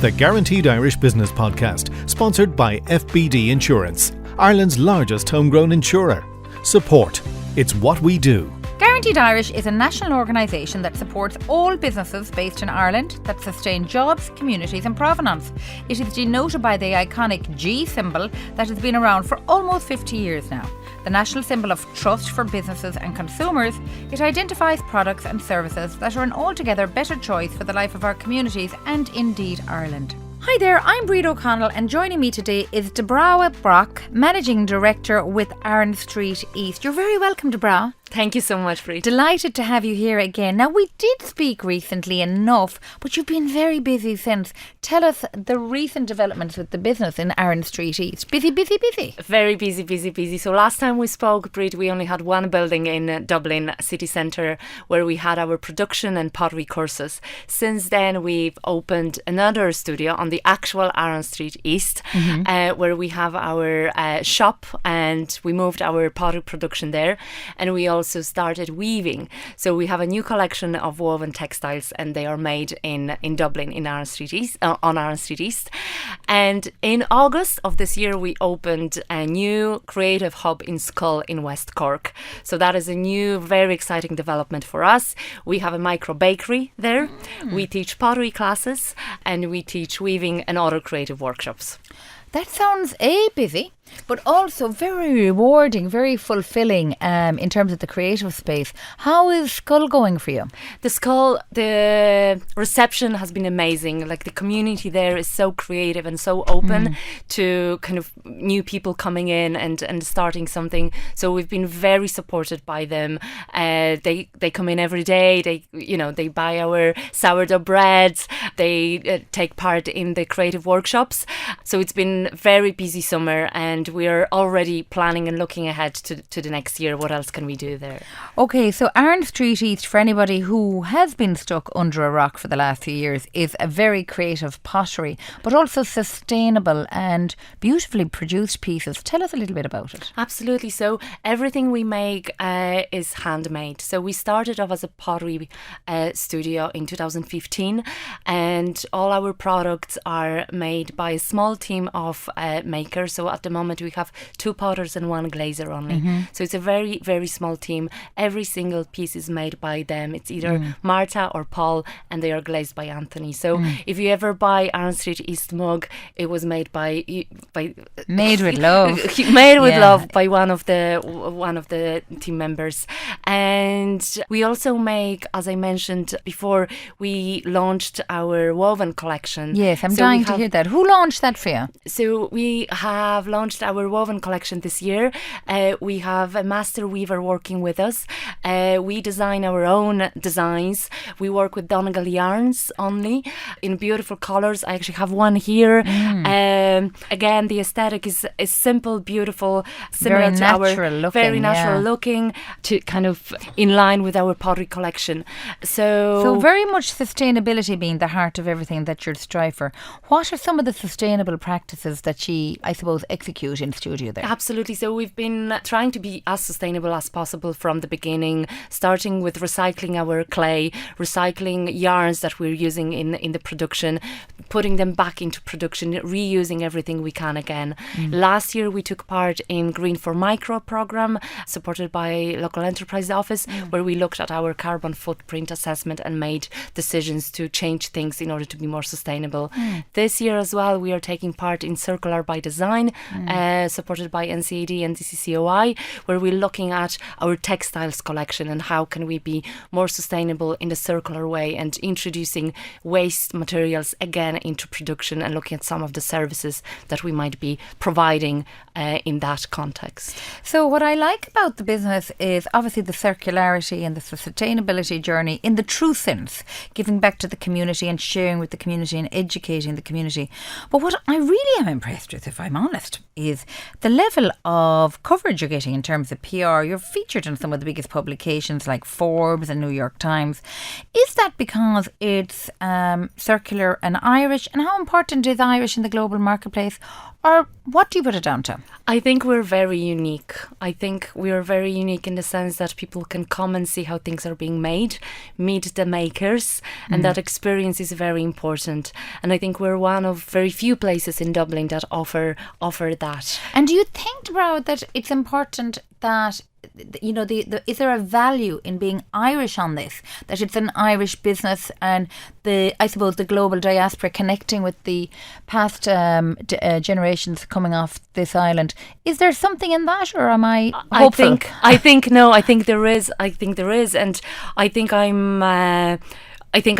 The Guaranteed Irish Business Podcast, sponsored by FBD Insurance, Ireland's largest homegrown insurer. Support. It's what we do. Guaranteed Irish is a national organisation that supports all businesses based in Ireland that sustain jobs, communities and provenance. It is denoted by the iconic G symbol that has been around for almost 50 years now. The national symbol of trust for businesses and consumers, it identifies products and services that are an altogether better choice for the life of our communities and indeed Ireland. Hi there, I'm Brid O'Connell and joining me today is Dobrawa Brach, Managing Director with Arran Street East. You're very welcome, Dobrawa. Thank you so much, Brid. Delighted to have you here again. Now, we did speak recently enough, but you've been very busy since. Tell us the recent developments with the business in Arran Street East. Busy? Very busy. So last time we spoke, Brid, we only had one building in Dublin city centre where we had our production and pottery courses. Since then, we've opened another studio on the actual Arran Street East, where we have our shop, and we moved our pottery production there, and we also started weaving. So we have a new collection of woven textiles, and they are made in Dublin in Arran Street East, on Arran Street East. And in August of this year, we opened a new creative hub in Schull in West Cork. So that is a new, very exciting development for us. We have a micro bakery there. We teach pottery classes, and we teach weaving and other creative workshops. That sounds busy, but also very rewarding, very fulfilling in terms of the creative space. How is Schull going for you? The reception has been amazing. Like, the community there is so creative and so open to kind of new people coming in and starting something. So we've been very supported by them. They come in every day. They buy our sourdough breads. They take part in the creative workshops. So it's been very busy summer, and we are already planning and looking ahead to the next year. What else can we do there? Okay, so Arran Street East, for anybody who has been stuck under a rock for the last few years, is a very creative pottery, but also sustainable and beautifully produced pieces. Tell us a little bit about it. Absolutely. So everything we make is handmade. So we started off as a pottery studio in 2015, and all our products are made by a small team of makers. So at the moment we have 2 potters and 1 glazer only. So it's a very, very small team. Every single piece is made by them. It's either Marta or Paul, and they are glazed by Anthony. So if you ever buy Arran Street East mug, it was made by made with love. Made with love by one of the team members. And we also make, as I mentioned before, we launched our woven collection. Yes, I'm dying to hear that. Who launched that for you? So we have launched our woven collection this year. We have a master weaver working with us. We design our own designs. We work with Donegal yarns only in beautiful colours. I actually have one here. Again, the aesthetic is simple, beautiful, similar to our very natural looking, to kind of in line with our pottery collection. So very much sustainability being the heart of everything that you'd strive for. What are some of the sustainable practices that she, I suppose, execute in studio there? Absolutely. So we've been trying to be as sustainable as possible from the beginning, starting with recycling our clay, recycling yarns that we're using in the production, putting them back into production, reusing everything we can again. Last year we took part in Green for Micro programme, supported by Local Enterprise Office, where we looked at our carbon footprint assessment and made decisions to change things in order to be more sustainable. This year as well, we are taking part in Circular by Design, supported by NCAD and DCCOI, where we're looking at our textiles collection and how can we be more sustainable in the circular way, and introducing waste materials again into production, and looking at some of the services that we might be providing in that context. So what I like about the business is obviously the circularity and the sustainability journey in the true sense, giving back to the community and sharing with the community and educating the community. But what I really am impressed with, if I'm honest, is the level of coverage you're getting in terms of PR. You're featured in some of the biggest publications like Forbes and New York Times. Is that because it's circular and Irish? And how important is Irish in the global marketplace? Or what do you put it down to? I think we're very unique. I think we are very unique in the sense that people can come and see how things are being made, meet the makers, and that experience is very important. And I think we're one of very few places in Dublin that offer that. And do you think, Dobrawa, that it's important that, you know, is there a value in being Irish on this? That it's an Irish business, and I suppose the global diaspora connecting with the past generations coming off this island. Is there something in that, or am I hopeful? I think there is, and I think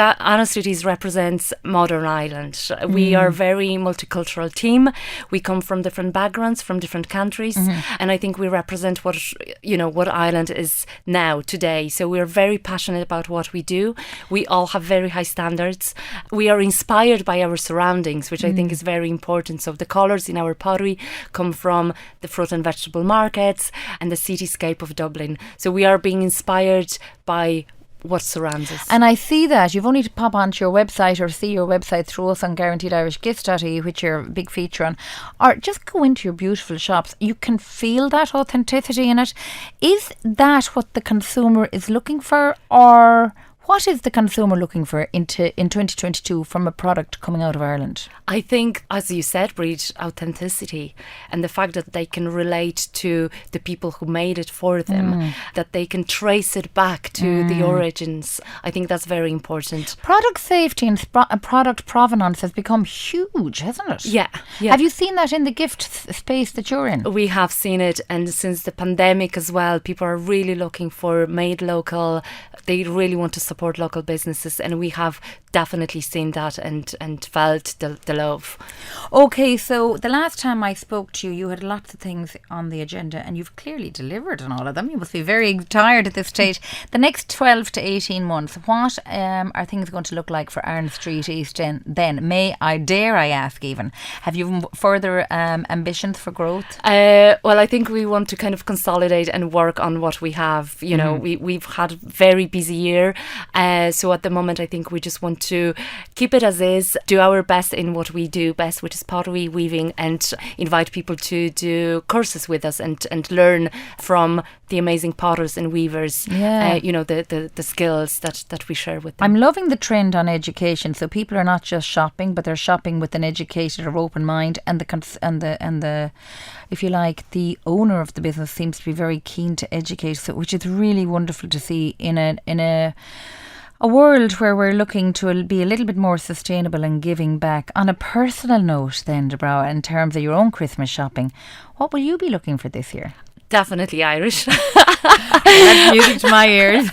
Arran Street East represents modern Ireland. We are a very multicultural team. We come from different backgrounds, from different countries, and I think we represent what Ireland is now, today. So we are very passionate about what we do. We all have very high standards. We are inspired by our surroundings, which I think is very important. So the colours in our pottery come from the fruit and vegetable markets and the cityscape of Dublin. So we are being inspired by what surrounds us. And I see that you've only to pop onto your website or see your website through us on GuaranteedIrishGifts.ie, which you're a big feature on, or just go into your beautiful shops. You can feel that authenticity in it. Is that what the consumer is looking for, or what is the consumer looking for in 2022 from a product coming out of Ireland? I think, as you said, Brid, authenticity, and the fact that they can relate to the people who made it for them, that they can trace it back to the origins. I think that's very important. Product safety and product provenance has become huge, hasn't it? Yeah. Have you seen that in the gift space that you're in? We have seen it, and since the pandemic as well, people are really looking for made local. They really want to support local businesses, and we have definitely seen that and felt the love. Okay, so the last time I spoke to you, you had lots of things on the agenda, and you've clearly delivered on all of them. You must be very tired at this stage. The next 12 to 18 months, what are things going to look like for Arran Street East then? Dare I ask even, have you further ambitions for growth? Well, I think we want to kind of consolidate and work on what we have. You know, we've had a very busy year. So at the moment, I think we just want to keep it as is, do our best in what we do best, which is pottery, weaving, and invite people to do courses with us and learn from the amazing potters and weavers, the skills that we share with them. I'm loving the trend on education. So people are not just shopping, but they're shopping with an educated or open mind, and the if you like, the owner of the business seems to be very keen to educate, so which is really wonderful to see in a world where we're looking to be a little bit more sustainable and giving back. On a personal note then, Dobrawa, in terms of your own Christmas shopping, what will you be looking for this year? Definitely Irish. That's music to my ears.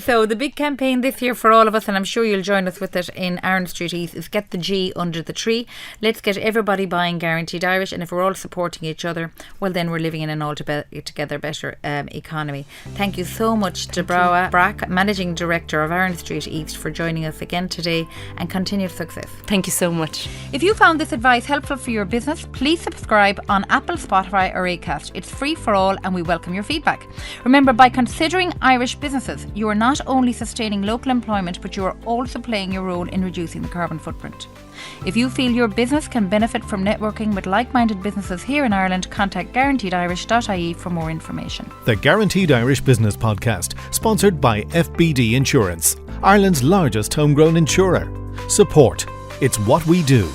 So the big campaign this year for all of us, and I'm sure you'll join us with it in Arran Street East, is Get the G Under the Tree. Let's get everybody buying Guaranteed Irish, and if we're all supporting each other, well then we're living in an altogether better economy. Thank you so much, Dobrawa Brach, Managing Director of Arran Street East, for joining us again today, and continued success. Thank you so much. If you found this advice helpful for your business, please subscribe on Apple, Spotify or Acast. It's free for all, and we welcome your feedback. Remember, by considering Irish businesses, you are not only sustaining local employment, but you are also playing your role in reducing the carbon footprint. If you feel your business can benefit from networking with like-minded businesses here in Ireland, contact GuaranteedIrish.ie for more information. The Guaranteed Irish Business Podcast, sponsored by FBD Insurance, Ireland's largest homegrown insurer. Support. It's what we do.